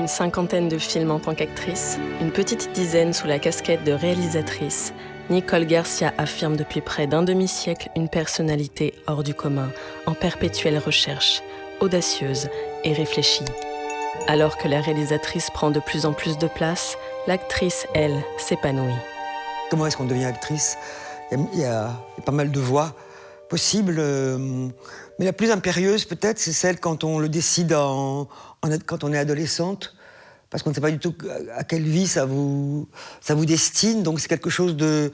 50aine de films en tant qu'actrice, une petite dizaine sous la casquette de réalisatrice, Nicole Garcia affirme depuis près d'un demi-siècle une personnalité hors du commun, en perpétuelle recherche, audacieuse et réfléchie. Alors que la réalisatrice prend de plus en plus de place, l'actrice, elle, s'épanouit. Comment est-ce qu'on devient actrice ? Il y a pas mal de voies possibles, mais la plus impérieuse peut-être, c'est celle quand on le décide quand on est adolescente, parce qu'on ne sait pas du tout à quelle vie ça vous destine, donc c'est quelque chose de...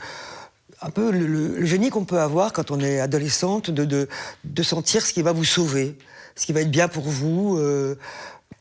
un peu le génie qu'on peut avoir quand on est adolescente, de sentir ce qui va vous sauver, ce qui va être bien pour vous.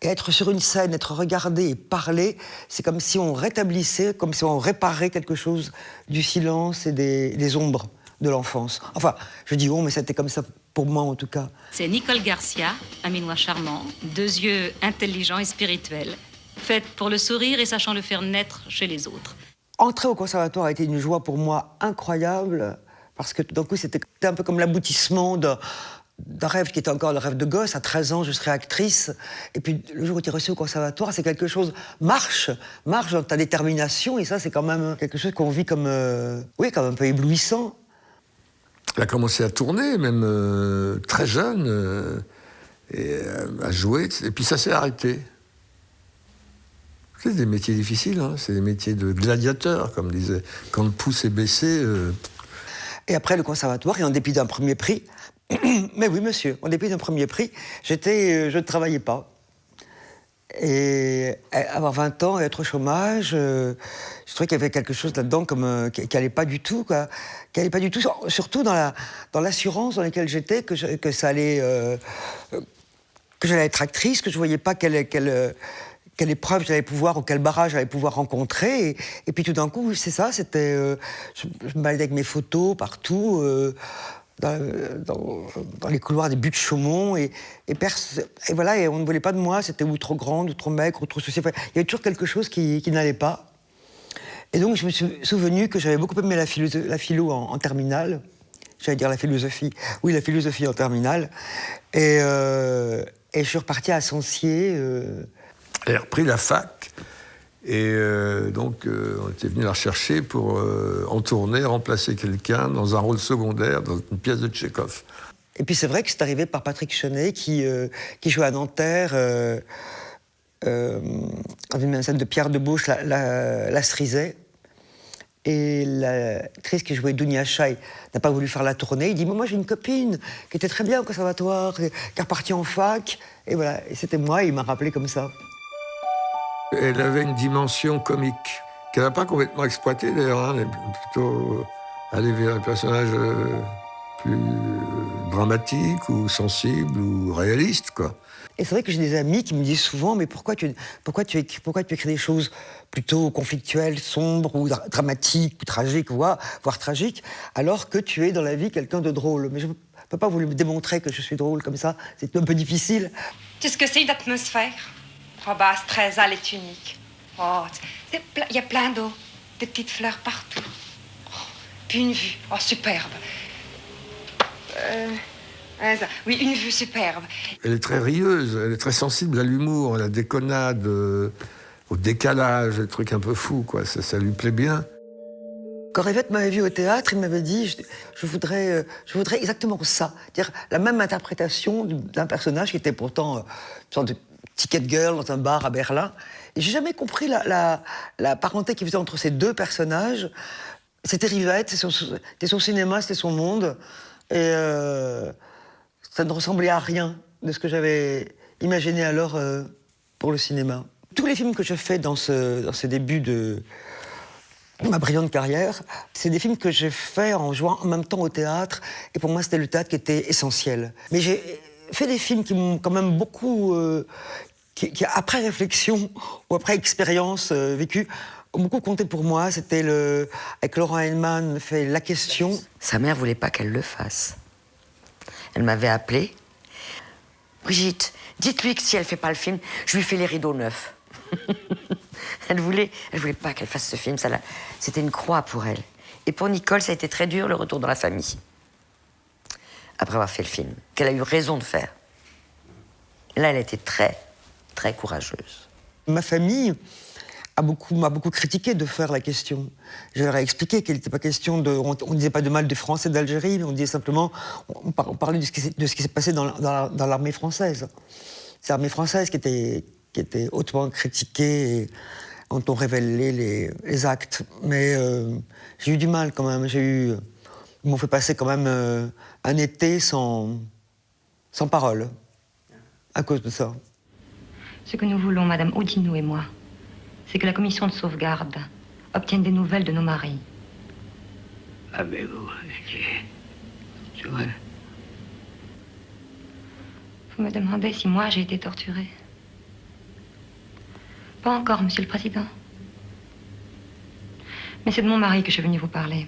Et être sur une scène, être regardé et parler, c'est comme si on rétablissait, comme si on réparait quelque chose du silence et des ombres de l'enfance. Enfin, je dis on, mais c'était comme ça pour moi en tout cas. C'est Nicole Garcia, un minois charmant, 2 yeux intelligents et spirituels, faite pour le sourire et sachant le faire naître chez les autres. Entrer au conservatoire a été une joie pour moi incroyable, parce que tout d'un coup c'était un peu comme l'aboutissement d'un rêve qui était encore le rêve de gosse. À 13 ans, je serais actrice. Et puis, le jour où tu es reçu au conservatoire, c'est quelque chose... Marche dans ta détermination. Et ça, c'est quand même quelque chose qu'on vit comme... comme un peu éblouissant. Elle a commencé à tourner, même très jeune, et à jouer. Et puis, ça s'est arrêté. C'est des métiers difficiles, hein. C'est des métiers de gladiateurs, comme disait. Quand le pouce est baissé... Et après le conservatoire, et en dépit d'un premier prix... Mais oui, monsieur, en dépit d'un premier prix, je ne travaillais pas. Et avoir 20 ans et être au chômage, je trouvais qu'il y avait quelque chose là-dedans qui n'allait pas du tout, quoi. Qui allait pas du tout, surtout dans l'assurance dans laquelle j'étais, que j'allais être actrice, que je ne voyais pas quelle épreuve j'allais pouvoir, ou quel barrage j'allais pouvoir rencontrer. Et puis tout d'un coup, c'est ça, c'était... je me baladais avec mes photos partout... Dans les couloirs des buts de Chaumont, et voilà, et on ne voulait pas de moi, c'était ou trop grande, ou trop maigre, ou trop ceci. Enfin, il y avait toujours quelque chose qui n'allait pas. Et donc je me suis souvenu que j'avais beaucoup aimé la philo en terminale. J'allais dire la philosophie. Oui, la philosophie en terminale. Et je suis reparti à Sancier. Elle a repris la fac. Et donc, on était venu la rechercher pour en tournée, remplacer quelqu'un dans un rôle secondaire dans une pièce de Tchekhov. Et puis c'est vrai que c'est arrivé par Patrick Chenet, qui jouait à Nanterre, dans une scène de Pierre Debauche, la Cerisay. Et l'actrice qui jouait Dounia Chaï n'a pas voulu faire la tournée. Il dit, moi j'ai une copine qui était très bien au conservatoire, qui est repartie en fac. Et voilà, et c'était moi, et il m'a rappelé comme ça. Elle avait une dimension comique, qu'elle n'a pas complètement exploitée d'ailleurs, hein. Elle est plutôt allée vers un personnage plus dramatique ou sensible ou réaliste, quoi. Et c'est vrai que j'ai des amis qui me disent souvent, mais pourquoi tu écris des choses plutôt conflictuelles, sombres ou dramatiques, ou tragiques, voire tragiques, alors que tu es dans la vie quelqu'un de drôle. Mais je ne peux pas vous le démontrer que je suis drôle comme ça, c'est un peu difficile. Tu sais ce que c'est une atmosphère? Oh, bah, Strezal est unique. Oh, il y a plein d'eau, des petites fleurs partout. Oh, puis une vue, oh, superbe. Oui, une vue superbe. Elle est très rieuse, elle est très sensible à l'humour, à la déconnade, au décalage, des trucs un peu fous, quoi. Ça lui plaît bien. Quand Rivette m'avait vu au théâtre, il m'avait dit je voudrais exactement ça, dire la même interprétation d'un personnage qui était pourtant une sorte de ticket girl dans un bar à Berlin. Et j'ai jamais compris la parenté qu'il faisait entre ces deux personnages. C'était Rivette, c'était son cinéma, c'était son monde. Et ça ne ressemblait à rien de ce que j'avais imaginé alors pour le cinéma. Tous les films que je fais dans ce début de ma brillante carrière, c'est des films que j'ai faits en jouant en même temps au théâtre. Et pour moi, c'était le théâtre qui était essentiel. Mais j'ai fait des films qui m'ont quand même beaucoup... qui, après réflexion ou après expérience vécue, ont beaucoup compté pour moi. C'était avec Laurent Hellman, fait La Question. Sa mère voulait pas qu'elle le fasse. Elle m'avait appelée. Brigitte, dites-lui que si elle fait pas le film, je lui fais les rideaux neufs. Elle voulait pas qu'elle fasse ce film. C'était une croix pour elle. Et pour Nicole, ça a été très dur, le retour dans la famille. Après avoir fait le film, qu'elle a eu raison de faire. Là, elle a été très, très courageuse. Ma famille m'a beaucoup critiqué de faire la question. Je leur ai expliqué qu'il n'était pas question de... On ne disait pas de mal des Français d'Algérie, mais on disait simplement... On parlait de ce qui s'est passé dans l'armée française. C'est l'armée française qui était hautement critiquée et dont on révélait les actes. Mais j'ai eu du mal quand même. Ils m'ont fait passer quand même un été sans parole à cause de ça. Ce que nous voulons, Madame Audineau et moi, c'est que la commission de sauvegarde obtienne des nouvelles de nos maris. Ah mais bon, c'est vrai. Vous me demandez si moi j'ai été torturée. Pas encore, Monsieur le Président. Mais c'est de mon mari que je suis venue vous parler.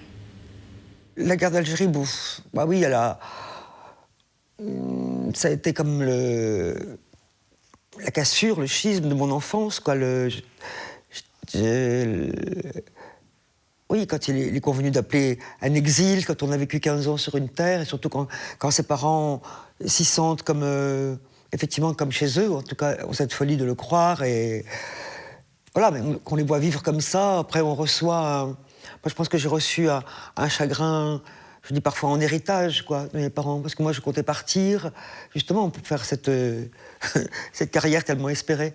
La guerre d'Algérie, bah oui, ça a été comme la cassure, le schisme de mon enfance, quoi. Oui, quand il est convenu d'appeler un exil, quand on a vécu 15 ans sur une terre, et surtout quand ses parents s'y sentent comme, effectivement, comme chez eux, en tout cas, ont cette folie de le croire, et voilà, mais qu'on les voit vivre comme ça, après on reçoit... Moi, je pense que j'ai reçu un chagrin, je dis parfois en héritage, quoi, de mes parents, parce que moi, je comptais partir, justement, pour faire cette carrière tellement espérée,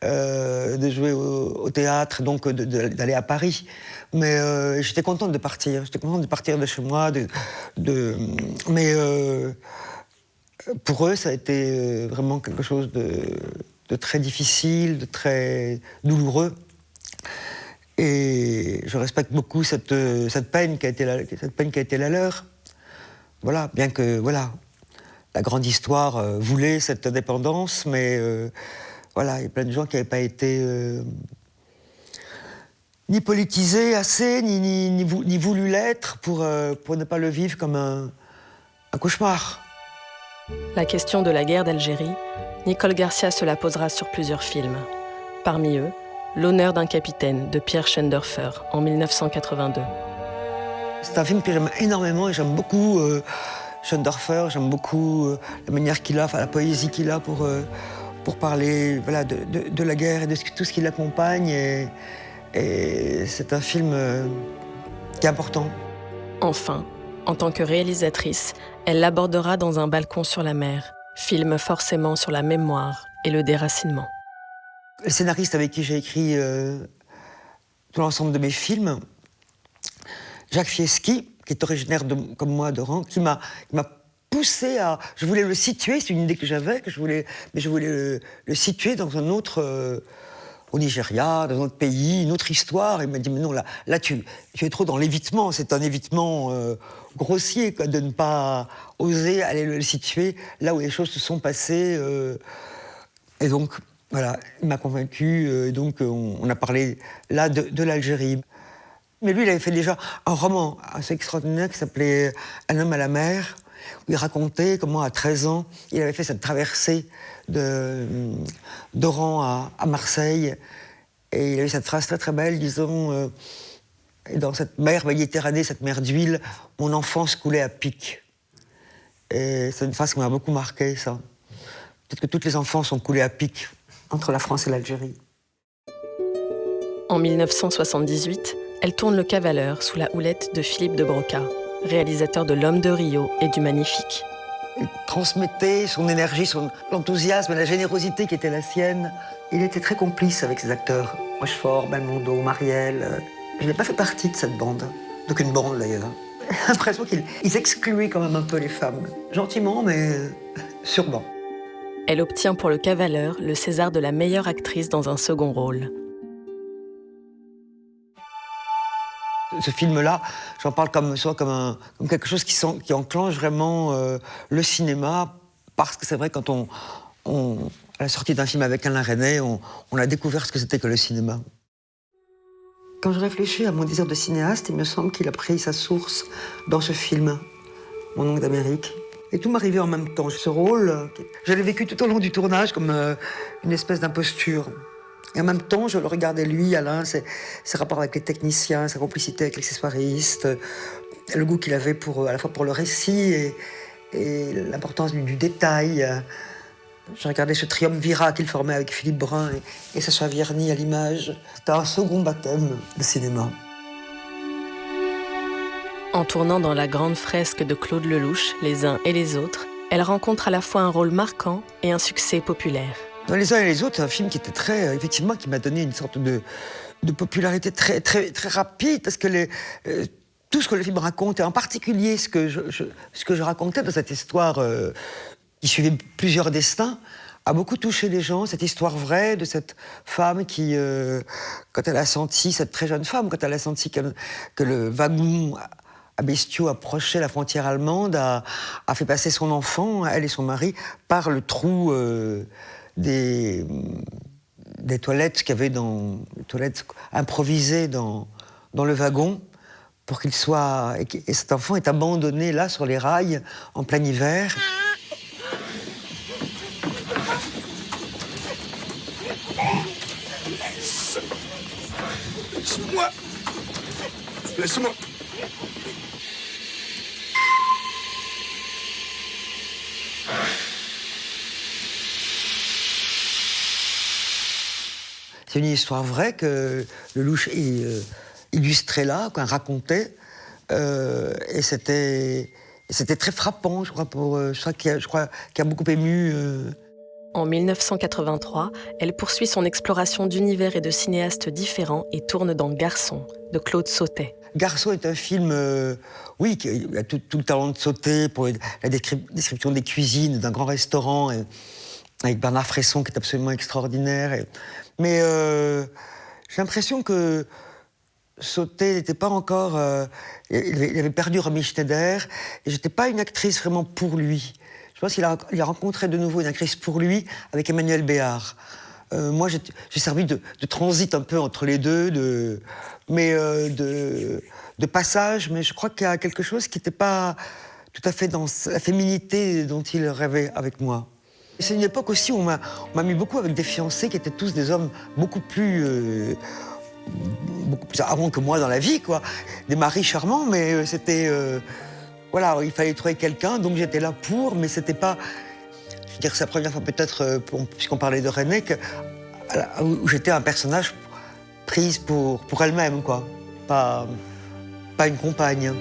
de jouer au théâtre, donc d'aller à Paris. Mais j'étais contente de partir de chez moi, mais pour eux, ça a été vraiment quelque chose de très difficile, de très douloureux. Et je respecte beaucoup cette peine qui a été la leur. Voilà, bien que la grande histoire voulait cette indépendance, mais voilà, il y a plein de gens qui n'avaient pas été ni politisés assez, ni voulu l'être pour ne pas le vivre comme un cauchemar. La question de la guerre d'Algérie, Nicole Garcia se la posera sur plusieurs films. Parmi eux, L'honneur d'un capitaine de Pierre Schoendoerfer en 1982. C'est un film que j'aime énormément et j'aime beaucoup Schoendoerfer, j'aime beaucoup la manière qu'il a, la poésie qu'il a pour parler de la guerre et de tout ce qui l'accompagne. Et c'est un film qui est important. Enfin, en tant que réalisatrice, elle l'abordera dans Un balcon sur la mer, film forcément sur la mémoire et le déracinement. Le scénariste avec qui j'ai écrit tout l'ensemble de mes films, Jacques Fieschi, qui est originaire comme moi d'Oran, qui m'a poussé à... Je voulais le situer, c'est une idée que j'avais, mais je voulais le situer dans un autre... au Nigeria, dans un autre pays, une autre histoire. Il m'a dit, mais non, là tu es trop dans l'évitement, c'est un évitement grossier, quoi, de ne pas oser aller le situer là où les choses se sont passées. Et donc... Voilà, il m'a convaincu, donc on a parlé là de l'Algérie. Mais lui, il avait fait déjà un roman assez extraordinaire qui s'appelait Un homme à la mer, où il racontait comment, à 13 ans, il avait fait cette traversée d'Oran à Marseille. Et il avait cette phrase très très belle, disant et dans cette mer Méditerranée, cette mer d'huile, mon enfance coulait à pic. Et c'est une phrase qui m'a beaucoup marqué, ça. Peut-être que toutes les enfances ont coulé à pic entre la France et l'Algérie. En 1978, elle tourne Le Cavaleur sous la houlette de Philippe de Broca, réalisateur de L'Homme de Rio et du Magnifique. Il transmettait son énergie, l'enthousiasme, la générosité qui était la sienne. Il était très complice avec ses acteurs. Rochefort, Belmondo, Marielle. Je n'ai pas fait partie de cette bande. D'aucune bande, d'ailleurs. J'ai l'impression qu'ils excluaient quand même un peu les femmes. Gentiment, mais sûrement. Elle obtient pour Le Cavaleur le César de la meilleure actrice dans un second rôle. Ce film-là, j'en parle comme quelque chose qui enclenche vraiment le cinéma, parce que c'est vrai, quand à la sortie d'un film avec Alain Resnais, on a découvert ce que c'était que le cinéma. Quand je réfléchis à mon désir de cinéaste, il me semble qu'il a pris sa source dans ce film, Mon oncle d'Amérique. Et tout m'arrivait en même temps. Ce rôle, je l'ai vécu tout au long du tournage comme une espèce d'imposture. Et en même temps, je le regardais lui, Alain, ses rapports avec les techniciens, sa complicité avec l'accessoiriste, le goût qu'il avait à la fois pour le récit et l'importance du détail. J'ai regardé ce triumvirat qu'il formait avec Philippe Brun et Sacha Vierny à l'image. C'était un second baptême de cinéma. En tournant dans la grande fresque de Claude Lelouch, Les uns et les autres, elle rencontre à la fois un rôle marquant et un succès populaire. Dans Les uns et les autres, c'est un film qui était très, effectivement, qui m'a donné une sorte de popularité très, très, très rapide, parce que tout ce que le film raconte, et en particulier ce que je racontais dans cette histoire qui suivait plusieurs destins, a beaucoup touché les gens, cette histoire vraie de cette femme qui, quand elle a senti, cette très jeune femme, quand elle a senti que le wagon à bestiaux approchait la frontière allemande, a fait passer son enfant, elle et son mari, par le trou des toilettes qu'il y avait les toilettes improvisées dans le wagon, pour qu'il soit... Et cet enfant est abandonné là, sur les rails, en plein hiver. Laisse-moi. Laisse-moi. C'est une histoire vraie que Lelouch illustrait là, qu'on racontait, et c'était très frappant, je crois, qui a beaucoup ému. En 1983, elle poursuit son exploration d'univers et de cinéastes différents et tourne dans Garçon, de Claude Sautet. Garçon est un film, oui, qui a tout le talent de Sautet pour la description des cuisines d'un grand restaurant, avec Bernard Fresson, qui est absolument extraordinaire. Mais j'ai l'impression que Sautet n'était pas encore... il avait perdu Romy Schneider, et j'étais pas une actrice vraiment pour lui. Je pense qu'il a rencontré de nouveau une actrice pour lui avec Emmanuelle Béard. Moi, j'ai servi de transit un peu entre les deux, de passage, mais je crois qu'il y a quelque chose qui n'était pas tout à fait dans la féminité dont il rêvait avec moi. C'est une époque aussi où on m'a mis beaucoup avec des fiancés qui étaient tous des hommes beaucoup plus avant que moi dans la vie, quoi. Des maris charmants, mais c'était... voilà, il fallait trouver quelqu'un, donc j'étais là pour, mais c'était pas... Je veux dire, c'est la première fois peut-être, puisqu'on parlait de René, où j'étais un personnage prise pour elle-même, quoi. Pas une compagne.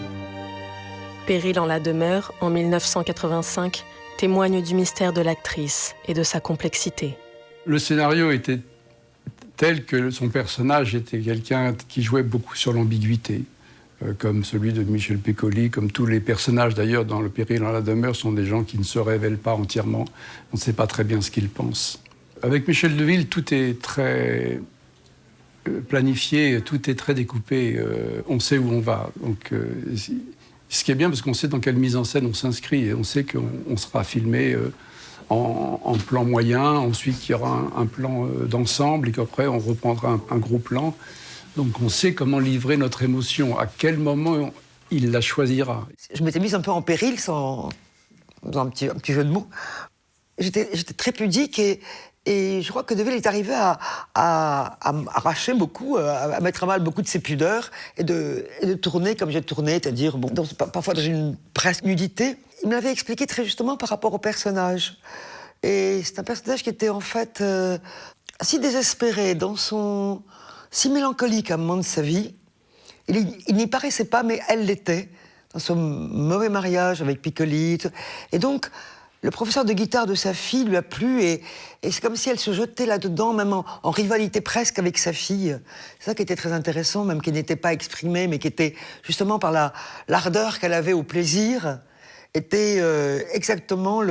Péril en la demeure, en 1985, témoigne du mystère de l'actrice et de sa complexité. Le scénario était tel que son personnage était quelqu'un qui jouait beaucoup sur l'ambiguïté, comme celui de Michel Piccoli, comme tous les personnages d'ailleurs dans Le Péril en la demeure sont des gens qui ne se révèlent pas entièrement, on ne sait pas très bien ce qu'ils pensent. Avec Michel Deville, tout est très planifié, tout est très découpé, on sait où on va. Donc, ce qui est bien parce qu'on sait dans quelle mise en scène on s'inscrit et on sait qu'on sera filmé en plan moyen, ensuite qu'il y aura un plan d'ensemble et qu'après on reprendra un gros plan. Donc on sait comment livrer notre émotion, à quel moment il la choisira. Je m'étais mise un peu en péril, dans un petit jeu de mots. J'étais très pudique et je crois que Deville est arrivé à arracher beaucoup, à mettre à mal beaucoup de ses pudeurs et de tourner comme j'ai tourné, c'est-à-dire parfois dans une presque nudité. Il me l'avait expliqué très justement par rapport au personnage. Et c'est un personnage qui était en fait si désespéré, si mélancolique à un moment de sa vie. Il n'y paraissait pas, mais elle l'était, dans son mauvais mariage avec Piccoli. Et donc, le professeur de guitare de sa fille lui a plu, et c'est comme si elle se jetait là-dedans, même en rivalité presque avec sa fille. C'est ça qui était très intéressant, même qui n'était pas exprimé, mais qui était justement par l'ardeur qu'elle avait au plaisir, était exactement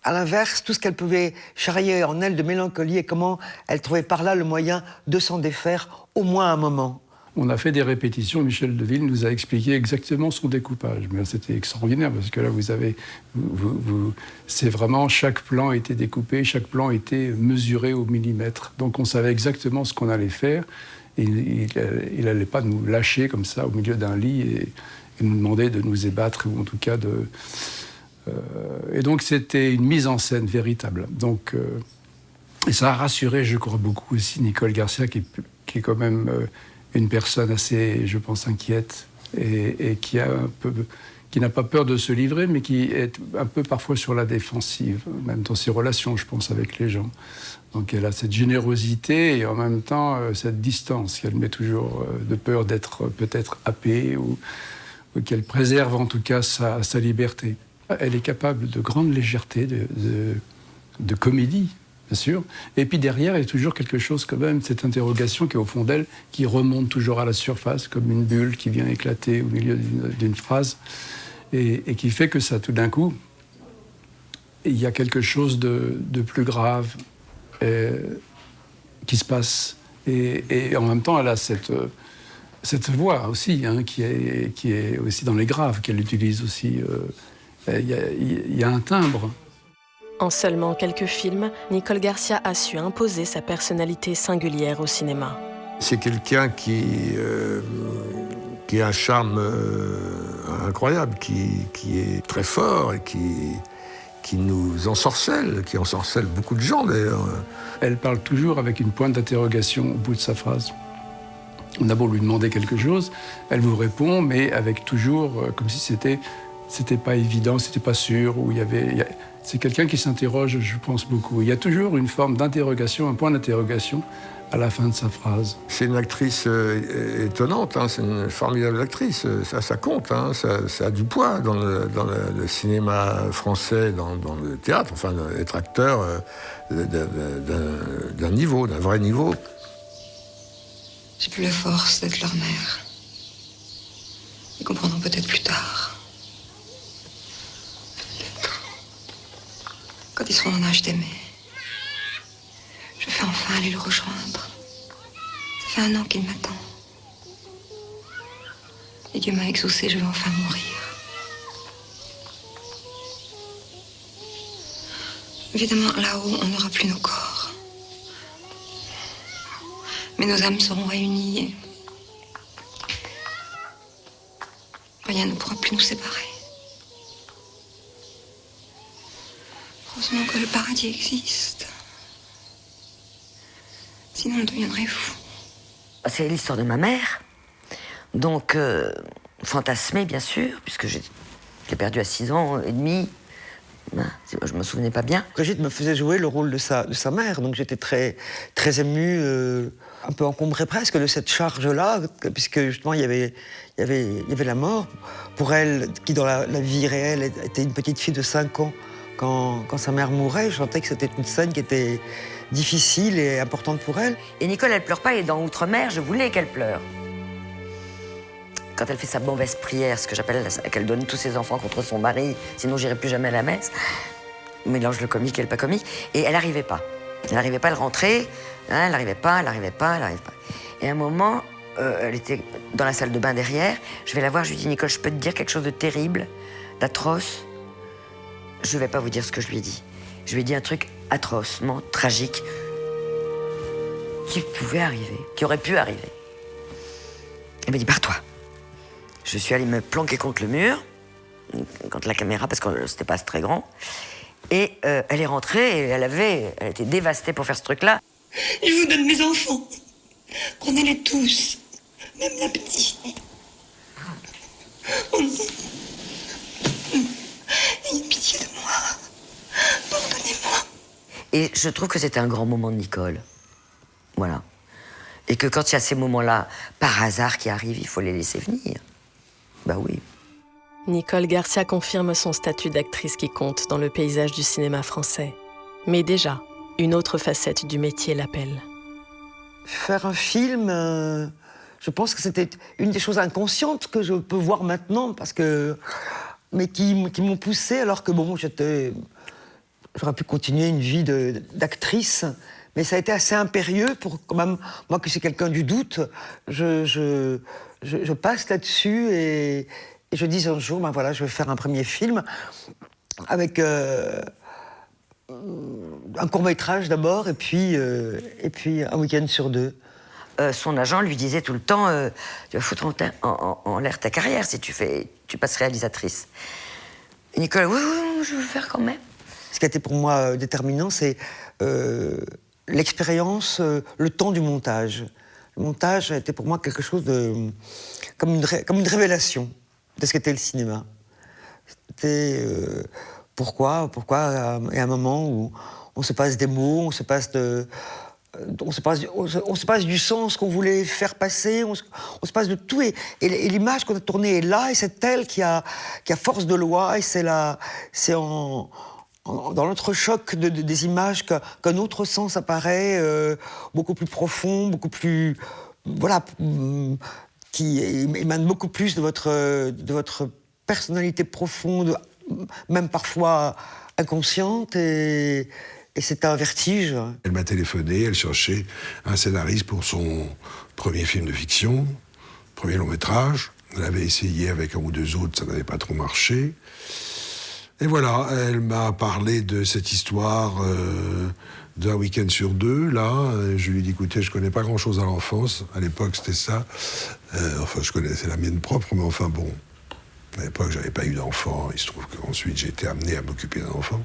à l'inverse, tout ce qu'elle pouvait charrier en elle de mélancolie et comment elle trouvait par là le moyen de s'en défaire, au moins un moment. On a fait des répétitions, Michel Deville nous a expliqué exactement son découpage. Mais c'était extraordinaire parce que là, c'est vraiment, chaque plan était découpé, chaque plan était mesuré au millimètre. Donc on savait exactement ce qu'on allait faire. Et il n'allait pas nous lâcher comme ça au milieu d'un lit et nous demander de nous ébattre, ou en tout cas de... et donc c'était une mise en scène véritable. Donc, et ça a rassuré, je crois, beaucoup aussi Nicole Garcia, qui est quand même une personne assez, je pense, inquiète et qui qui n'a pas peur de se livrer, mais qui est un peu parfois sur la défensive, même dans ses relations, je pense, avec les gens. Donc elle a cette générosité et en même temps cette distance qu'elle met toujours de peur d'être peut-être happée ou qu'elle préserve en tout cas sa liberté. Elle est capable de grande légèreté, de comédie, bien sûr. Et puis derrière, il y a toujours quelque chose quand même, cette interrogation qui est au fond d'elle, qui remonte toujours à la surface, comme une bulle qui vient éclater au milieu d'une phrase, et qui fait que ça, tout d'un coup, il y a quelque chose de plus grave qui se passe. Et en même temps, elle a cette voix aussi, hein, qui est aussi dans les graves, qu'elle utilise aussi. Il y a un timbre. En seulement quelques films, Nicole Garcia a su imposer sa personnalité singulière au cinéma. C'est quelqu'un qui a un charme incroyable, qui est très fort et qui nous ensorcelle, qui ensorcelle beaucoup de gens d'ailleurs. Elle parle toujours avec une pointe d'interrogation au bout de sa phrase. On a beau lui demander quelque chose, elle vous répond, mais avec toujours comme si c'était pas évident, c'était pas sûr. C'est quelqu'un qui s'interroge, je pense, beaucoup. Il y a toujours une forme d'interrogation, un point d'interrogation à la fin de sa phrase. C'est une actrice étonnante, hein, c'est une formidable actrice, ça compte, hein, ça a du poids dans le cinéma français, dans le théâtre, enfin, être acteur d'un niveau, d'un vrai niveau. J'ai plus la force d'être leur mère. Ils comprendront peut-être plus tard. Peut-être. Quand ils seront en âge d'aimer. Je vais enfin aller le rejoindre. Ça fait 1 an qu'il m'attend. Et Dieu m'a exaucé, je vais enfin mourir. Évidemment, là-haut, on n'aura plus nos corps. Mais nos âmes seront réunies. Rien ne pourra plus nous séparer. Heureusement que le paradis existe. Sinon, on deviendrait fou. C'est l'histoire de ma mère. Donc, fantasmée, bien sûr, puisque je l'ai perdue à 6 ans et demi. Je me souvenais pas bien. Brigitte me faisait jouer le rôle de sa mère, donc j'étais très, très émue, un peu encombrée presque de cette charge-là, puisque justement il y avait la mort. Pour elle, qui dans la vie réelle était une petite fille de 5 ans, quand sa mère mourait, je sentais que c'était une scène qui était difficile et importante pour elle. Et Nicole, elle pleure pas, et dans Outre-mer, je voulais qu'elle pleure. Quand elle fait sa mauvaise prière, ce que j'appelle qu'elle donne tous ses enfants contre son mari, sinon j'irai plus jamais à la messe, mélange le comique et le pas comique, et elle n'arrivait pas. Elle n'arrivait pas à le rentrer, hein, elle n'arrivait pas. Et à un moment, elle était dans la salle de bain derrière, je vais la voir, je lui dis, Nicole, je peux te dire quelque chose de terrible, d'atroce. Je ne vais pas vous dire ce que je lui ai dit. Je lui ai dit un truc atrocement tragique qui pouvait arriver, qui aurait pu arriver. Elle m'a dit, pars-toi. Je suis allée me planquer contre le mur, contre la caméra, parce que c'était pas très grand. Et elle est rentrée et elle était dévastée pour faire ce truc-là. Je vous donne mes enfants. Prenez-les tous, même la petite. Oh non. Ayez pitié de moi. Pardonnez-moi. Et je trouve que c'était un grand moment de Nicole. Voilà. Et que quand il y a ces moments-là, par hasard, qui arrivent, il faut les laisser venir. Bah oui. Nicole Garcia confirme son statut d'actrice qui compte dans le paysage du cinéma français. Mais déjà, une autre facette du métier l'appelle. Faire un film, je pense que c'était une des choses inconscientes que je peux voir maintenant, mais qui m'ont poussée, alors que bon, j'aurais pu continuer une vie d'actrice, mais ça a été assez impérieux pour quand même, moi qui suis quelqu'un du doute, je passe là-dessus et je dis un jour, ben voilà, je vais faire un premier film avec un court-métrage d'abord et puis un week-end sur 2. Son agent lui disait tout le temps, tu vas foutre en l'air ta carrière si tu passes réalisatrice. Et Nicole, oui, je veux le faire quand même. Ce qui a été pour moi déterminant, c'est l'expérience, le temps du montage. Le montage a été pour moi quelque chose comme une révélation de ce qu'était le cinéma. C'était pourquoi il y a un moment où on se passe des mots, on se passe du sens qu'on voulait faire passer, on se passe de tout, et l'image qu'on a tournée est là, et c'est elle qui a force de loi, et c'est dans l'entrechoc des images qu'un autre sens apparaît, beaucoup plus profond, beaucoup plus, voilà, qui émane beaucoup plus de votre personnalité profonde, même parfois inconsciente, et c'est un vertige. Elle m'a téléphoné, elle cherchait un scénariste pour son premier film de fiction, premier long métrage. Elle avait essayé avec un ou deux autres, ça n'avait pas trop marché. Et voilà, elle m'a parlé de cette histoire d'un week-end sur deux, là. Je lui ai dit, écoutez, je connais pas grand-chose à l'enfance. À l'époque, c'était ça. Enfin, je connaissais la mienne propre, mais enfin bon. À l'époque, j'avais pas eu d'enfant. Il se trouve qu'ensuite, j'ai été amené à m'occuper d'un enfant.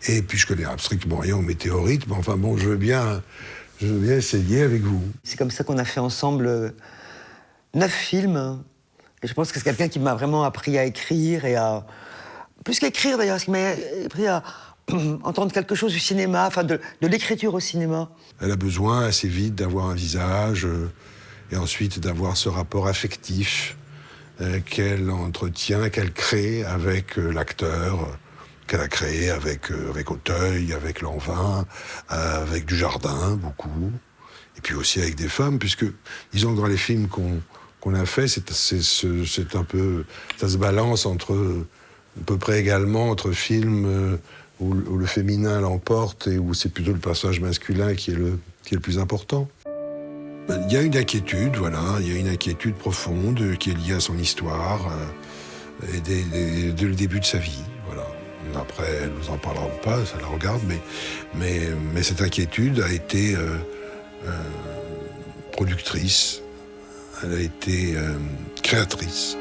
Et puis, je connais strictement rien aux météorites. Mais enfin bon, je veux bien essayer avec vous. C'est comme ça qu'on a fait ensemble 9 films. Et je pense que c'est quelqu'un qui m'a vraiment appris à écrire et à... Plus qu'écrire d'ailleurs, ce qui m'a appris à entendre quelque chose du cinéma, enfin de l'écriture au cinéma. Elle a besoin assez vite d'avoir un visage et ensuite d'avoir ce rapport affectif qu'elle entretient, qu'elle crée avec l'acteur, qu'elle a créé avec Auteuil, avec Lanvin, avec Dujardin, beaucoup. Et puis aussi avec des femmes, puisque, disons que dans les films qu'on a fait, c'est un peu... Ça se balance à peu près également entre films où le féminin l'emporte et où c'est plutôt le personnage masculin qui est le plus important. Il y a une inquiétude, voilà, il y a une inquiétude profonde qui est liée à son histoire et dès le début de sa vie, voilà. Après, elle nous en parlera pas, ça la regarde, mais cette inquiétude a été productrice, elle a été créatrice.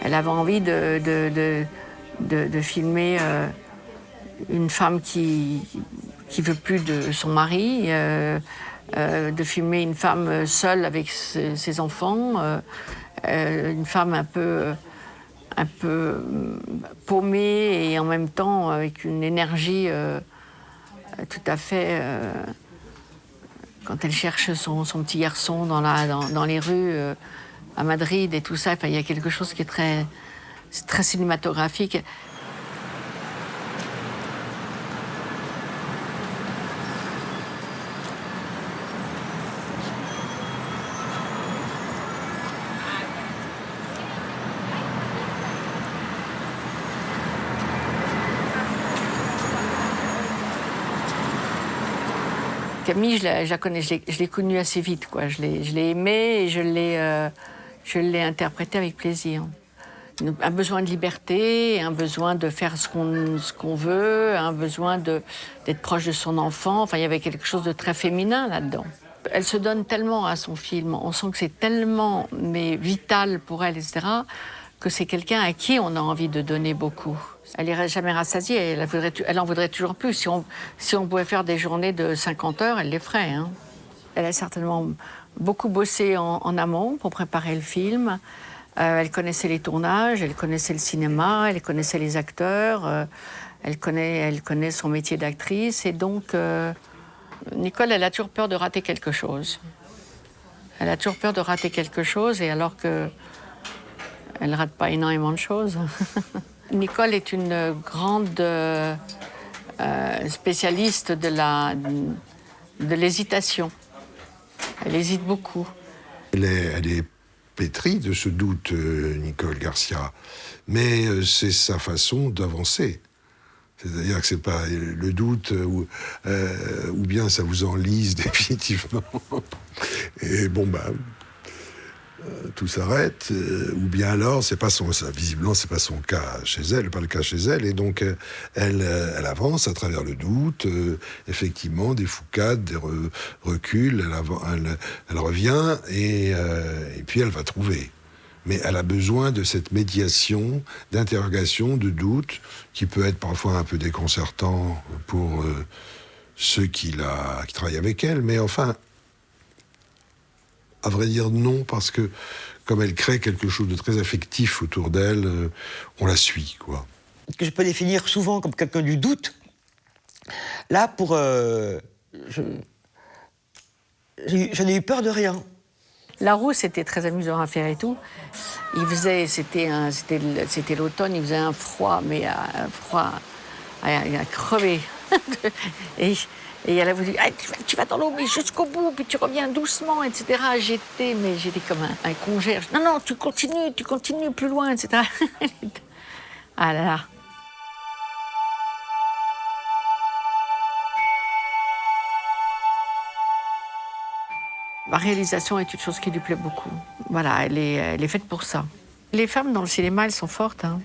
Elle avait envie de filmer une femme qui veut plus de son mari, de filmer une femme seule avec ses enfants, une femme un peu paumée et en même temps avec une énergie tout à fait... quand elle cherche son petit garçon dans les rues à Madrid et tout ça, il y a quelque chose qui est très cinématographique. Camille, je la connais, je l'ai connue assez vite, quoi. Je l'ai aimée et je l'ai interprétée avec plaisir. Un besoin de liberté, un besoin de faire ce qu'on veut, un besoin d'être proche de son enfant. Enfin, il y avait quelque chose de très féminin là-dedans. Elle se donne tellement à son film, on sent que c'est tellement vital pour elle, etc., que c'est quelqu'un à qui on a envie de donner beaucoup. Elle n'irait jamais rassasiée, elle en voudrait toujours plus. Si on pouvait faire des journées de 50 heures, elle les ferait. Hein. Elle a certainement beaucoup bossé en amont pour préparer le film. Elle connaissait les tournages, elle connaissait le cinéma, elle connaissait les acteurs, elle connaît son métier d'actrice. Et donc, Nicole, elle a toujours peur de rater quelque chose. Elle a toujours peur de rater quelque chose, et alors qu'elle ne rate pas énormément de choses. Nicole est une grande spécialiste de l'hésitation. Elle hésite beaucoup. Elle est pétrie de ce doute, Nicole Garcia, mais c'est sa façon d'avancer. C'est-à-dire que c'est pas le doute ou bien ça vous enlise définitivement. Et bon, tout s'arrête, ou bien alors, visiblement, c'est pas son cas chez elle, pas le cas chez elle, et donc elle avance à travers le doute, effectivement, des foucades, des reculs, elle revient, et puis elle va trouver. Mais elle a besoin de cette médiation, d'interrogation, de doute, qui peut être parfois un peu déconcertant pour ceux qui travaillent avec elle, mais enfin... À vrai dire, non, parce que comme elle crée quelque chose de très affectif autour d'elle, on la suit, quoi. Que je peux définir souvent comme quelqu'un du doute. Là, je n'ai eu peur de rien. Larousse, c'était très amusant à faire et tout. C'était l'automne, il faisait un froid, mais un froid à crever. et elle a voulu, tu vas dans l'eau, mais jusqu'au bout, puis tu reviens doucement, etc. J'étais comme un concierge. Non, tu continues plus loin, etc. Ah là là. La réalisation est une chose qui lui plaît beaucoup. Voilà, elle est faite pour ça. Les femmes dans le cinéma, elles sont fortes. Hein.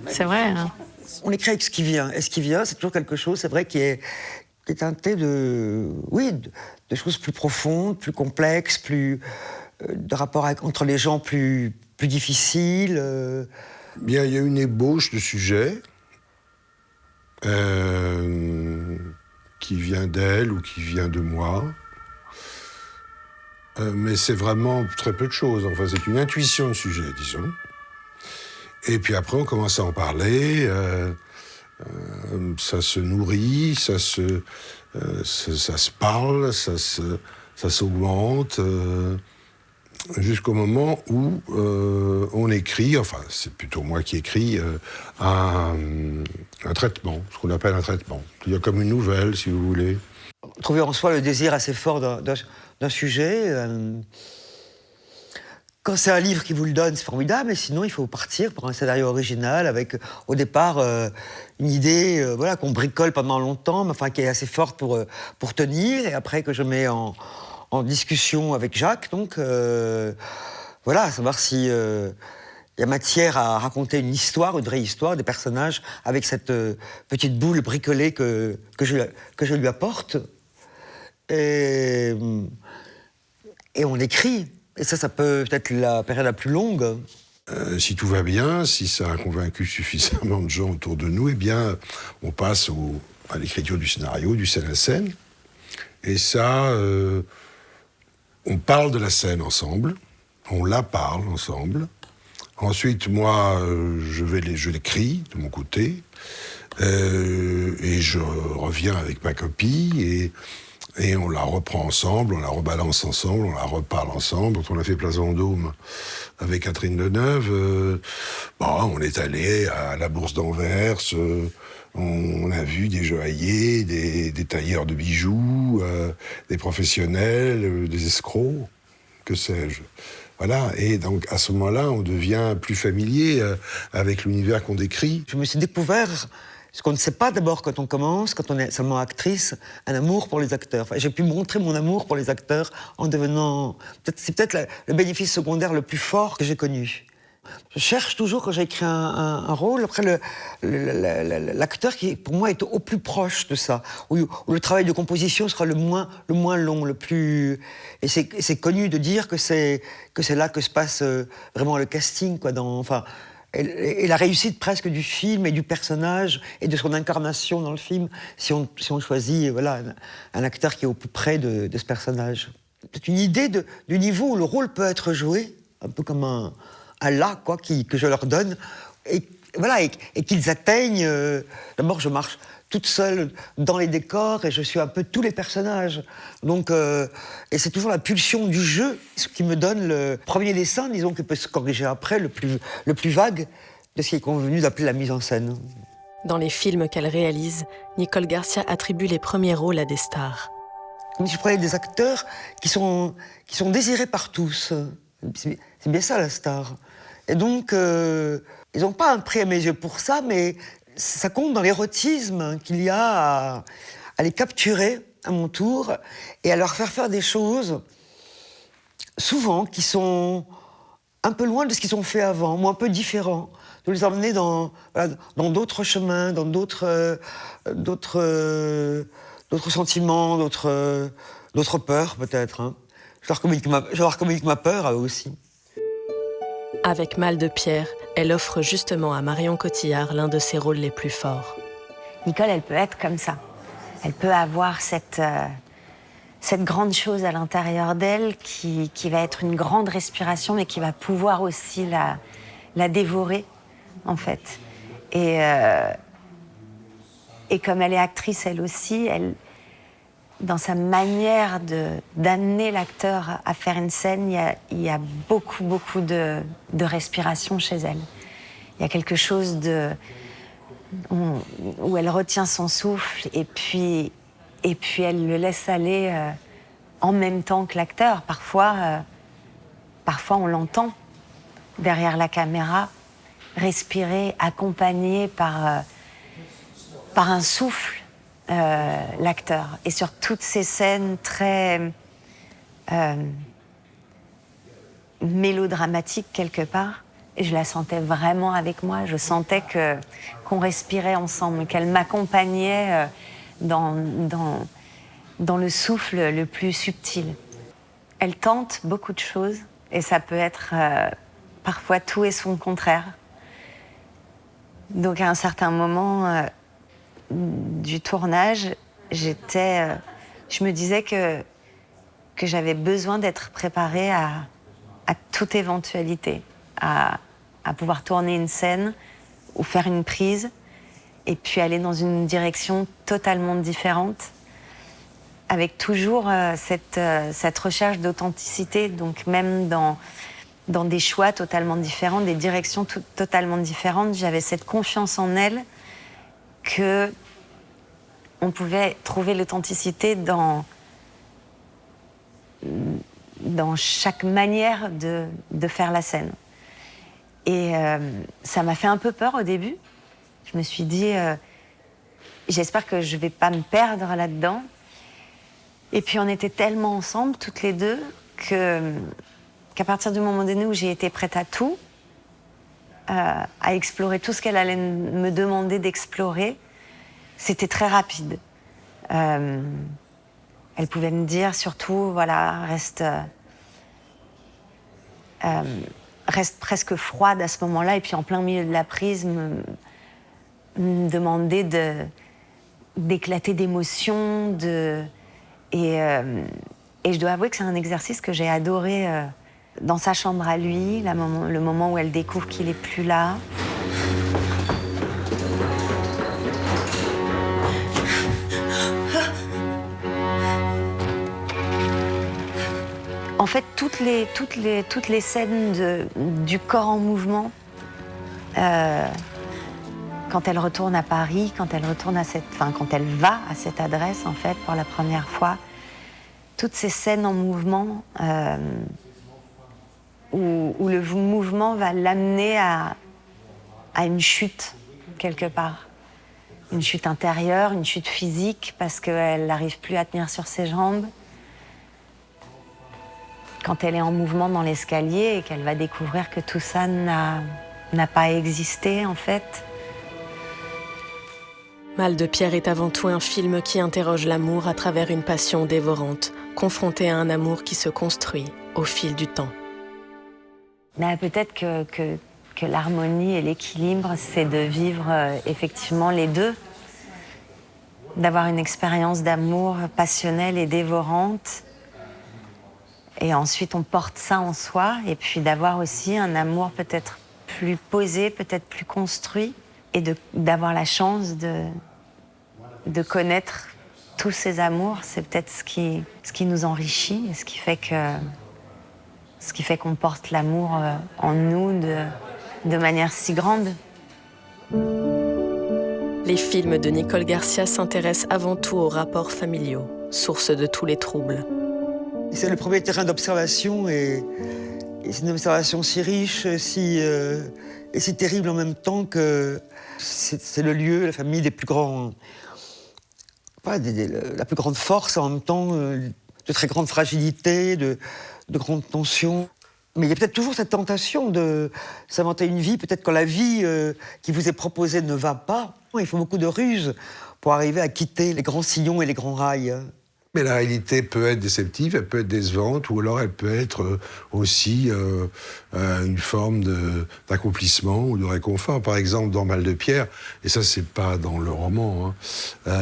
C'est vrai. Hein. On écrit avec ce qui vient. Et ce qui vient, c'est toujours quelque chose, c'est vrai, qui est teinté de choses plus profondes, plus complexes, de rapports entre les gens plus difficiles. Bien, il y a une ébauche de sujet qui vient d'elle ou qui vient de moi. Mais c'est vraiment très peu de choses. Enfin, c'est une intuition de sujet, disons. Et puis après, on commence à en parler. Ça se nourrit, ça se parle, ça s'augmente, jusqu'au moment où on écrit, enfin, c'est plutôt moi qui écris, un traitement, ce qu'on appelle un traitement. Il y a comme une nouvelle, si vous voulez. Trouver en soi le désir assez fort d'un sujet. Quand c'est un livre qui vous le donne, c'est formidable, mais sinon, il faut partir pour un scénario original avec, au départ, une idée qu'on bricole pendant longtemps, mais enfin, qui est assez forte pour tenir, et après que je mets en discussion avec Jacques. Donc, savoir si y a matière à raconter une histoire, une vraie histoire, des personnages, avec cette petite boule bricolée que je lui apporte. Et on écrit. Et ça peut être la période la plus longue. Si tout va bien, si ça a convaincu suffisamment de gens autour de nous, eh bien, on passe à l'écriture du scénario, du scène à scène. Et ça, on parle de la scène ensemble, on la parle ensemble. Ensuite, moi, je l'écris de mon côté, et je reviens avec ma copie, et on la reprend ensemble, on la rebalance ensemble, on la reparle ensemble. Quand on a fait Place Vendôme avec Catherine Deneuve, on est allé à la Bourse d'Anvers, on a vu des joailliers, des tailleurs de bijoux, des professionnels, des escrocs, que sais-je. Voilà, et donc à ce moment-là, on devient plus familier avec l'univers qu'on décrit. Je me suis découvert ce qu'on ne sait pas d'abord quand on commence, quand on est seulement actrice, un amour pour les acteurs. Enfin, j'ai pu montrer mon amour pour les acteurs en devenant... C'est peut-être le bénéfice secondaire le plus fort que j'ai connu. Je cherche toujours, quand j'écris un rôle, après l'acteur qui, pour moi, est au plus proche de ça, où le travail de composition sera le moins long, le plus... Et c'est connu de dire que c'est là que se passe vraiment le casting, quoi, et la réussite presque du film et du personnage et de son incarnation dans le film, si on choisit un acteur qui est au plus près de ce personnage. C'est une idée du niveau où le rôle peut être joué, un peu comme un là, quoi, que je leur donne, et qu'ils atteignent. D'abord, je marche toute seule dans les décors et je suis un peu tous les personnages. Donc, et c'est toujours la pulsion du jeu ce qui me donne le premier dessin, disons, qui peut se corriger après, le plus vague de ce qui est convenu d'appeler la mise en scène. Dans les films qu'elle réalise, Nicole Garcia attribue les premiers rôles à des stars. Comme si je prenais des acteurs qui sont désirés par tous. C'est bien ça, la star. Et donc, ils n'ont pas un prix à mes yeux pour ça, mais ça compte dans l'érotisme qu'il y a à les capturer à mon tour et à leur faire des choses, souvent, qui sont un peu loin de ce qu'ils ont fait avant, ou un peu différents. De les emmener dans d'autres chemins, dans d'autres sentiments, d'autres peurs, peut-être. Hein. Je leur communique ma peur, à eux aussi. Avec Mal de Pierre, elle offre justement à Marion Cotillard l'un de ses rôles les plus forts. Nicole, elle peut être comme ça. Elle peut avoir cette cette grande chose à l'intérieur d'elle qui va être une grande respiration, mais qui va pouvoir aussi la dévorer, en fait. Et comme elle est actrice, elle aussi, dans sa manière d'amener l'acteur à faire une scène, il y a beaucoup, beaucoup de respiration chez elle. Il y a quelque chose où elle retient son souffle et puis elle le laisse aller en même temps que l'acteur. Parfois, on l'entend derrière la caméra, respirer, accompagné par un souffle, l'acteur. Et sur toutes ces scènes très mélodramatiques quelque part, je la sentais vraiment avec moi. Je sentais qu'on respirait ensemble, qu'elle m'accompagnait dans le souffle le plus subtil. Elle tente beaucoup de choses et ça peut être parfois tout et son contraire. Donc à un certain moment du tournage, je me disais que j'avais besoin d'être préparée à toute éventualité, à pouvoir tourner une scène ou faire une prise et puis aller dans une direction totalement différente, avec toujours cette recherche d'authenticité, donc même dans des choix totalement différents, des directions totalement différentes, j'avais cette confiance en elle que on pouvait trouver l'authenticité dans chaque manière de faire la scène. Et ça m'a fait un peu peur au début. Je me suis dit, j'espère que je ne vais pas me perdre là-dedans. Et puis on était tellement ensemble, toutes les deux, qu'à partir du moment donné où j'ai été prête à tout, à explorer tout ce qu'elle allait me demander d'explorer, c'était très rapide. Elle pouvait me dire surtout, voilà, reste presque froide à ce moment-là, et puis en plein milieu de la prise, me demander d'éclater d'émotions, et je dois avouer que c'est un exercice que j'ai adoré dans sa chambre à lui, le moment où elle découvre qu'il n'est plus là. En fait, toutes les scènes du corps en mouvement, quand elle retourne à Paris, quand elle va à cette adresse, en fait, pour la première fois, toutes ces scènes en mouvement, où le mouvement va l'amener à une chute, quelque part. Une chute intérieure, une chute physique, parce qu'elle n'arrive plus à tenir sur ses jambes. Quand elle est en mouvement dans l'escalier et qu'elle va découvrir que tout ça n'a pas existé, en fait. Mal de Pierre est avant tout un film qui interroge l'amour à travers une passion dévorante, confrontée à un amour qui se construit au fil du temps. Peut-être que l'harmonie et l'équilibre, c'est de vivre effectivement les deux. D'avoir une expérience d'amour passionnelle et dévorante. Et ensuite, on porte ça en soi. Et puis d'avoir aussi un amour peut-être plus posé, peut-être plus construit. Et d'avoir la chance de connaître tous ces amours. C'est peut-être ce qui nous enrichit et ce qui fait qu'on porte l'amour en nous de manière si grande. Les films de Nicole Garcia s'intéressent avant tout aux rapports familiaux, source de tous les troubles. C'est le premier terrain d'observation et c'est une observation si riche, et si terrible en même temps que c'est le lieu, la famille des plus grands... la plus grande force en même temps, de très grande fragilité, de grandes tensions. Mais il y a peut-être toujours cette tentation de s'inventer une vie, peut-être quand la vie qui vous est proposée ne va pas. Il faut beaucoup de ruses pour arriver à quitter les grands sillons et les grands rails. Mais la réalité peut être déceptive, elle peut être décevante, ou alors elle peut être aussi une forme d'accomplissement ou de réconfort. Par exemple, dans Mal de Pierre, et ça c'est pas dans le roman, hein,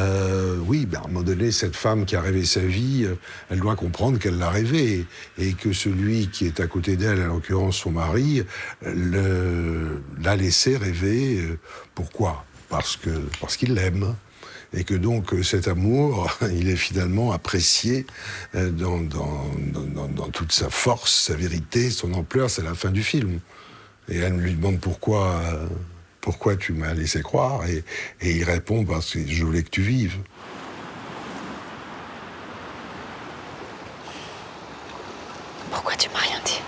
oui, à un moment donné, cette femme qui a rêvé sa vie, elle doit comprendre qu'elle l'a rêvé, et que celui qui est à côté d'elle, en l'occurrence son mari, l'a laissé rêver. Pourquoi ? Parce qu'il l'aime. Et que donc cet amour, il est finalement apprécié dans toute sa force, sa vérité, son ampleur. C'est la fin du film. Et elle lui demande pourquoi tu m'as laissé croire, et il répond parce que je voulais que tu vives. Pourquoi tu m'as rien dit?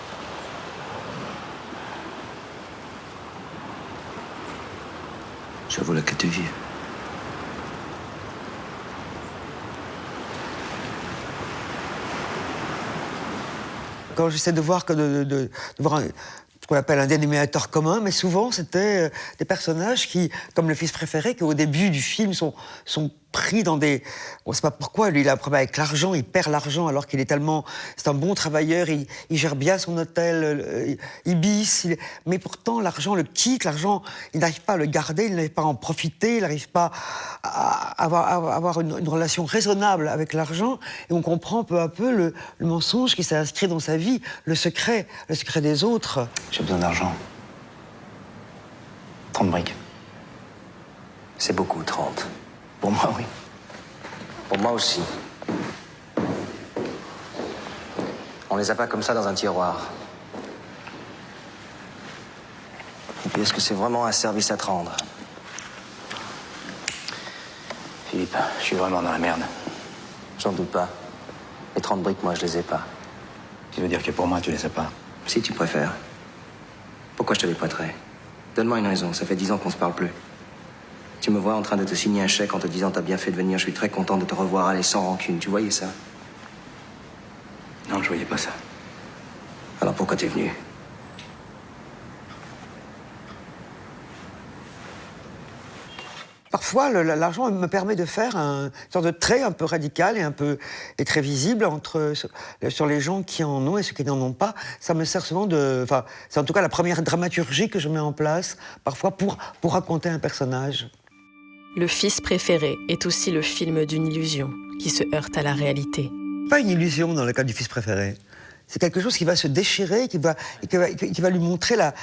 Je voulais que tu vives. Quand j'essaie de voir de voir ce qu'on appelle un dénominateur commun, mais souvent c'était des personnages qui, comme le fils préféré, qui au début du film sont pris dans des... On ne sait pas pourquoi, lui il a un problème avec l'argent, il perd l'argent alors qu'il est tellement... C'est un bon travailleur, il gère bien son hôtel, Ibis, mais pourtant l'argent le quitte, l'argent, il n'arrive pas à le garder, il n'arrive pas à en profiter, il n'arrive pas à avoir une relation raisonnable avec l'argent, et on comprend peu à peu le mensonge qui s'est inscrit dans sa vie, le secret des autres. J'ai besoin d'argent. 30 briques. C'est beaucoup, 30. Pour moi, oui. Pour moi aussi. On les a pas comme ça dans un tiroir. Et puis, est-ce que c'est vraiment un service à te rendre? Philippe, je suis vraiment dans la merde. J'en doute pas. Les 30 briques, moi, je les ai pas. Tu veux dire que pour moi, tu les as pas? Si tu préfères. Pourquoi je te les prêterais? Donne-moi une raison, ça fait 10 ans qu'on se parle plus. Tu me vois en train de te signer un chèque en te disant t'as bien fait de venir, je suis très content de te revoir, allez, sans rancune. Tu voyais ça? Non, je voyais pas ça. Alors pourquoi t'es venu? Parfois, l'argent me permet de faire une sorte de trait un peu radical et très visible sur les gens qui en ont et ceux qui n'en ont pas. Ça me sert souvent Enfin, c'est en tout cas la première dramaturgie que je mets en place, parfois pour raconter un personnage. Le fils préféré est aussi le film d'une illusion qui se heurte à la réalité. Pas une illusion dans le cas du fils préféré. C'est quelque chose qui va se déchirer, qui va lui montrer la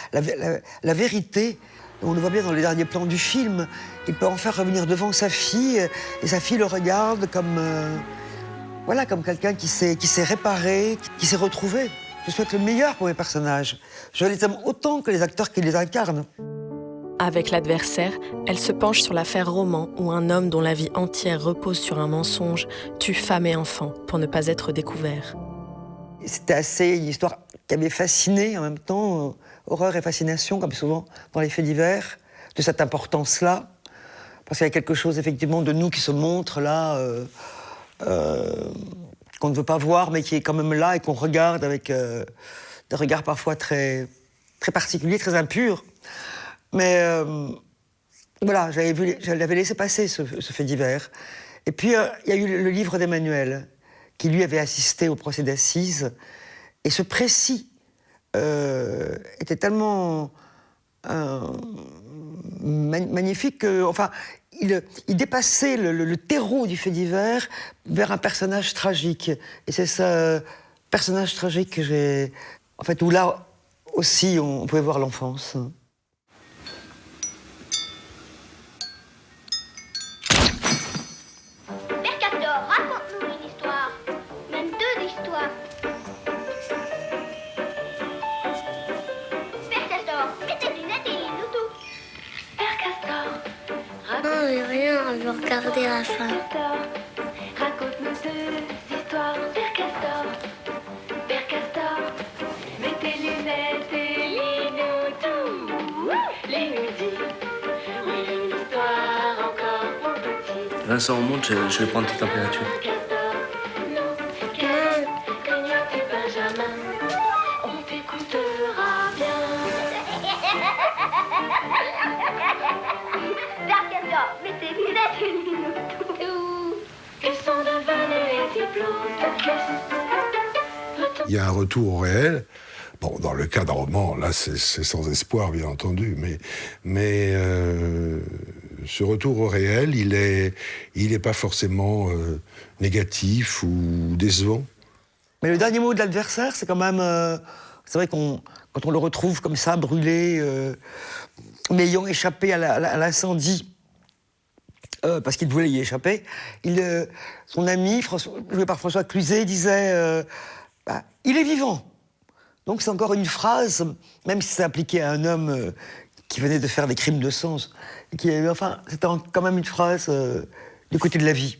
vérité. On le voit bien dans les derniers plans du film. Il peut en faire revenir devant sa fille, et sa fille le regarde comme quelqu'un qui s'est réparé, qui s'est retrouvé. Je souhaite le meilleur pour mes personnages. Je les aime autant que les acteurs qui les incarnent. Avec l'adversaire, elle se penche sur l'affaire Roman, où un homme dont la vie entière repose sur un mensonge tue femme et enfant pour ne pas être découvert. C'était assez une histoire qui m'avait fasciné en même temps, horreur et fascination, comme souvent dans les faits divers, de cette importance-là. Parce qu'il y a quelque chose effectivement de nous qui se montre là, qu'on ne veut pas voir, mais qui est quand même là et qu'on regarde avec des regards parfois très, très particuliers, très impurs. Mais voilà, je l'avais laissé passer ce fait divers. Et puis il y a eu le livre d'Emmanuel, qui lui avait assisté au procès d'assises. Et ce précis était tellement magnifique que, enfin, il dépassait le terreau du fait divers vers un personnage tragique. Et c'est ce personnage tragique que j'ai... En fait, où là aussi, on pouvait voir l'enfance. Regardez la fin. Raconte-nous deux histoires. Père Castor, mets tes lunettes et lis-nous tout. Lis-nous dit, une histoire encore pour petit. Vincent, on monte, je vais prendre ta température. Cagnotte et Benjamin, on t'écoutera bien. Père Castor, mets tes lunettes et lis-nous tout. Ils sont devenus les types Il y a un retour au réel. Bon, dans le cas d'un roman, là, c'est sans espoir, bien entendu, mais ce retour au réel, il est pas forcément négatif ou décevant. Mais le dernier mot de l'adversaire, c'est quand même... c'est vrai quand on le retrouve comme ça, brûlé, mais ayant échappé à l'incendie, parce qu'il voulait y échapper, son ami, joué par François Cluzet, disait il est vivant. Donc c'est encore une phrase, même si c'est appliqué à un homme qui venait de faire des crimes de sang, enfin, c'était quand même une phrase du côté de la vie.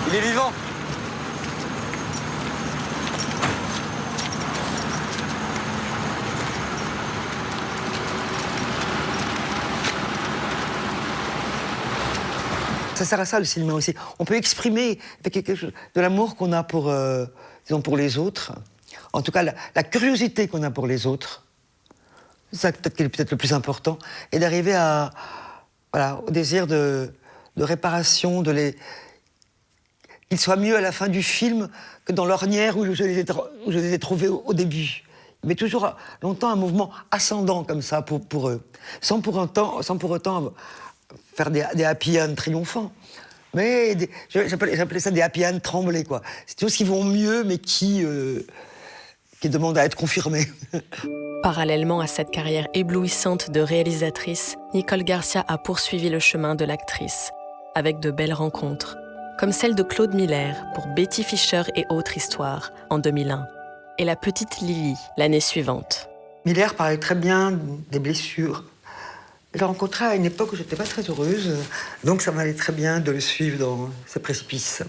Il est vivant. Ça sert à ça, le cinéma aussi. On peut exprimer quelque chose de l'amour qu'on a pour, disons, pour les autres. En tout cas, la curiosité qu'on a pour les autres. C'est ça peut-être qui est peut-être le plus important. Et d'arriver au désir de réparation, qu'ils soient mieux à la fin du film que dans l'ornière où je les ai trouvés au début. Mais toujours longtemps un mouvement ascendant comme ça pour eux. Sans pour autant faire des happy end triomphants. Mais j'appelais ça des happy end tremblés, quoi. C'est tout ce qui vont mieux, mais qui demandent à être confirmés. Parallèlement à cette carrière éblouissante de réalisatrice, Nicole Garcia a poursuivi le chemin de l'actrice, avec de belles rencontres, comme celle de Claude Miller pour Betty Fischer et autres histoires, en 2001, et La petite Lily, l'année suivante. Miller parlait très bien des blessures. Je l'ai rencontré à une époque où j'étais pas très heureuse, donc ça m'allait très bien de le suivre dans ses précipices.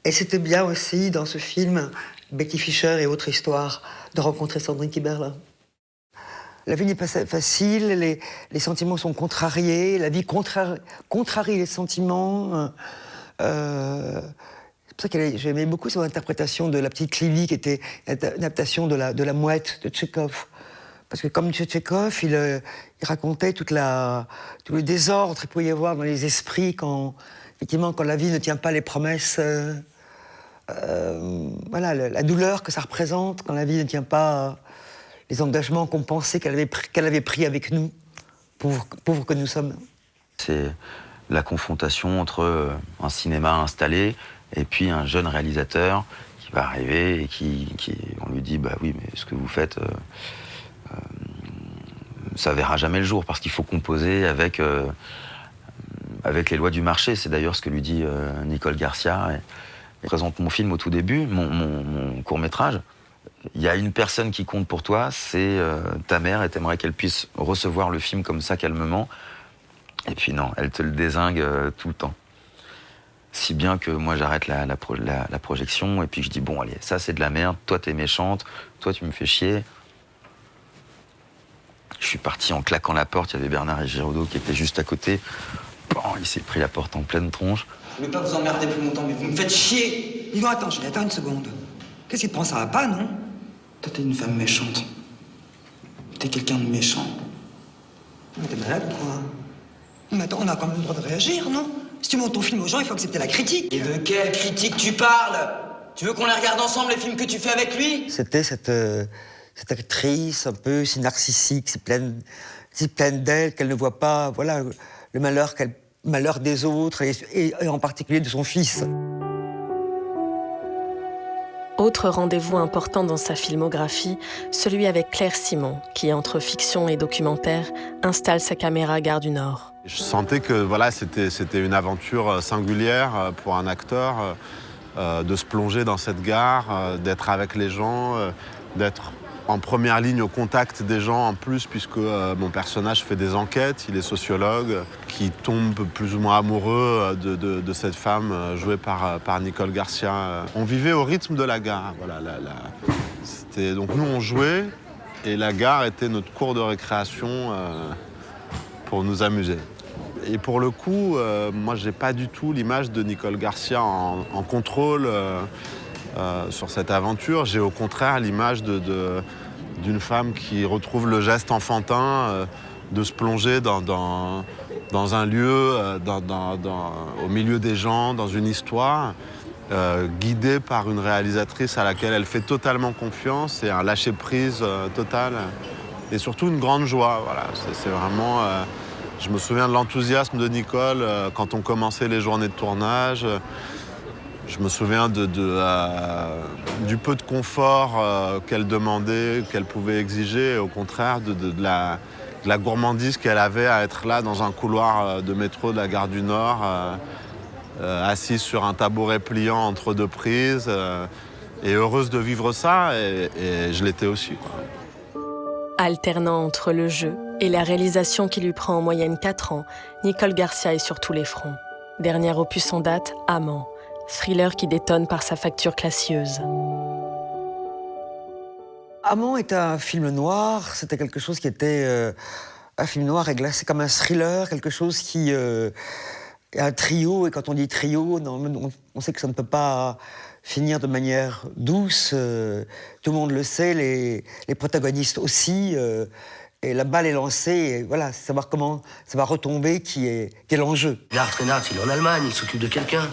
Et c'était bien aussi, dans ce film, Betty Fischer et autres histoires, de rencontrer Sandrine Kiberlin. La vie n'est pas facile, les sentiments sont contrariés, la vie contrarie les sentiments. C'est pour ça que j'aimais beaucoup son interprétation de La petite Lily, qui était une adaptation de la Mouette de Tchekhov. Parce que comme Tchekhov, il racontait tout le désordre qu'il pouvait y avoir dans les esprits quand la vie ne tient pas les promesses. La douleur que ça représente quand la vie ne tient pas les engagements qu'on pensait qu'elle avait pris avec nous, pauvres que nous sommes. C'est la confrontation entre un cinéma installé et puis un jeune réalisateur qui va arriver et on lui dit oui, mais ce que vous faites, ça verra jamais le jour parce qu'il faut composer avec les lois du marché. C'est d'ailleurs ce que lui dit Nicole Garcia. Je présente mon film au tout début, mon court-métrage. Il y a une personne qui compte pour toi, c'est ta mère, et t'aimerais qu'elle puisse recevoir le film comme ça calmement. Et puis non, elle te le dézingue tout le temps. Si bien que moi j'arrête la projection et puis je dis bon allez, ça c'est de la merde, toi t'es méchante, toi tu me fais chier. Je suis parti en claquant la porte, il y avait Bernard et Giraudot qui étaient juste à côté. Bon, il s'est pris la porte en pleine tronche. Je voulais pas vous emmerder plus longtemps, mais vous me faites chier. Yvan, attends, une seconde. Qu'est-ce qu'il te prend, ça va pas, non? Toi, t'es une femme méchante. T'es quelqu'un de méchant. Mais t'es malade ou quoi? Mais attends, on a quand même le droit de réagir, non? Si tu montes ton film aux gens, il faut accepter la critique. Et de quelle critique tu parles? Tu veux qu'on les regarde ensemble, les films que tu fais avec lui? C'était cette actrice un peu si narcissique, si pleine d'elle, qu'elle ne voit pas le malheur des autres et en particulier de son fils. Autre rendez-vous important dans sa filmographie, celui avec Claire Simon, qui, entre fiction et documentaire, installe sa caméra Gare du Nord. Je sentais que c'était une aventure singulière pour un acteur, de se plonger dans cette gare, d'être avec les gens, d'être en première ligne au contact des gens en plus, puisque mon personnage fait des enquêtes, il est sociologue, qui tombe plus ou moins amoureux de cette femme jouée par Nicole Garcia. On vivait au rythme de la gare. Voilà, donc nous on jouait et la gare était notre cours de récréation pour nous amuser. Et pour le coup, moi j'ai pas du tout l'image de Nicole Garcia en contrôle sur cette aventure. J'ai au contraire l'image d'une femme qui retrouve le geste enfantin de se plonger dans un lieu, au milieu des gens, dans une histoire, guidée par une réalisatrice à laquelle elle fait totalement confiance et un lâcher-prise total. Et surtout une grande joie. Voilà. C'est vraiment... je me souviens de l'enthousiasme de Nicole quand on commençait les journées de tournage. Je me souviens du peu de confort qu'elle demandait, qu'elle pouvait exiger, et au contraire de la gourmandise qu'elle avait à être là dans un couloir de métro de la gare du Nord, assise sur un tabouret pliant entre deux prises, et heureuse de vivre ça, et je l'étais aussi, quoi. Alternant entre le jeu et la réalisation qui lui prend en moyenne 4 ans, Nicole Garcia est sur tous les fronts. Dernier opus en date, Amant, thriller qui détonne par sa facture classieuse. Amant est un film noir, c'était quelque chose qui était un film noir et glacé comme un thriller, quelque chose qui est un trio, et quand on dit trio, on sait que ça ne peut pas finir de manière douce, tout le monde le sait, les protagonistes aussi, et la balle est lancée, et voilà, savoir comment ça va retomber qui est l'enjeu. Regarde, Reinhard, il est en Allemagne, il s'occupe de quelqu'un.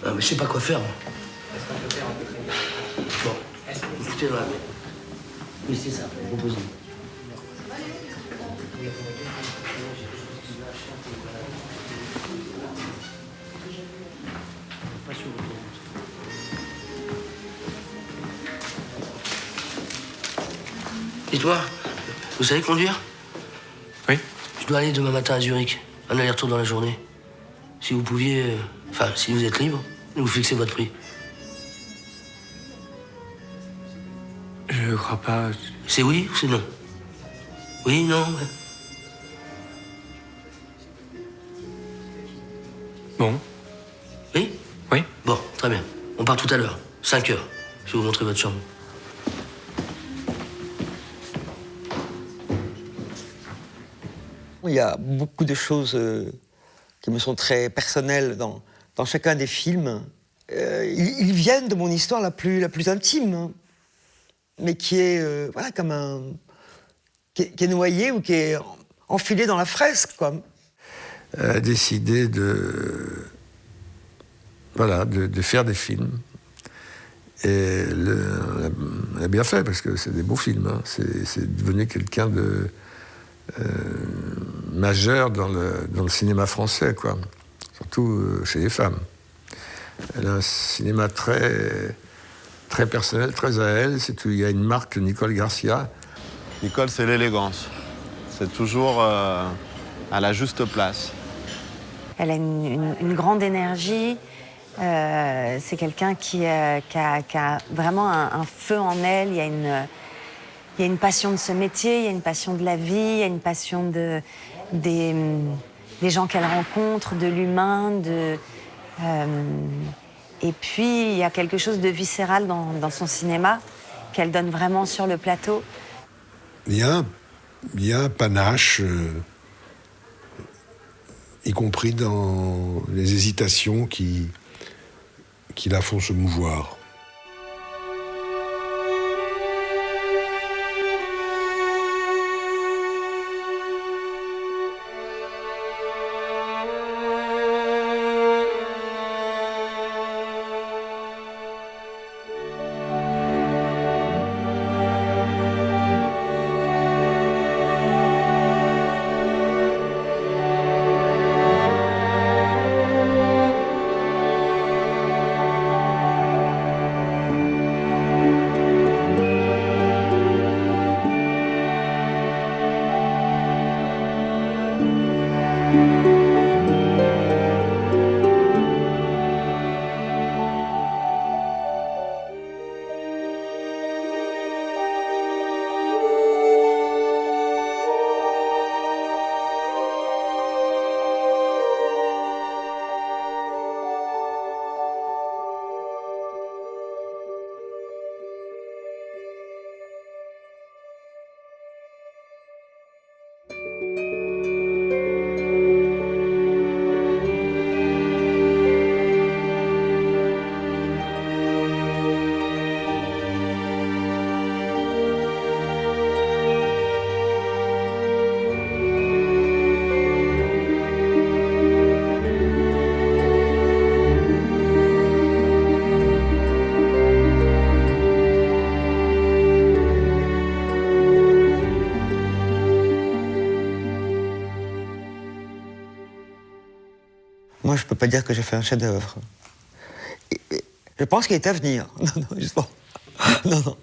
Ah, mais je sais pas quoi faire, moi. Bon, écoutez, là, oui, c'est ça, proposez. Dites-moi, vous savez conduire? Oui. Je dois aller demain matin à Zurich, un aller-retour dans la journée. Si vous pouviez, enfin, si vous êtes libre, vous fixez votre prix. Je crois pas. C'est oui ou c'est non? Oui, non, ouais. Bon. Oui? Oui. Bon, très bien. On part tout à l'heure, 5 heures. Je vais vous montrer votre chambre. Il y a beaucoup de choses qui me sont très personnelles dans chacun des films. Ils viennent de mon histoire la plus intime, hein, mais qui est voilà, comme un... qui est noyé ou qui est enfilé dans la fresque, quoi. Elle a décidé de faire des films. Et elle a bien fait, parce que c'est des beaux films. Hein. C'est devenu quelqu'un de majeur dans le cinéma français, quoi. Surtout chez les femmes. Elle a un cinéma très, très personnel, très à elle. Il y a une marque, Nicole Garcia. Nicole, c'est l'élégance. C'est toujours à la juste place. Elle a une grande énergie. C'est quelqu'un qui a vraiment un feu en elle. Il y a une passion de ce métier, il y a une passion de la vie, il y a une passion des gens qu'elle rencontre, de l'humain. Et puis, il y a quelque chose de viscéral dans son cinéma qu'elle donne vraiment sur le plateau. Il y a un panache, y compris dans les hésitations qui la font se mouvoir. pas dire que j'ai fait un chef-d'œuvre. Je pense qu'il est à venir. Non, non, justement. Non, non.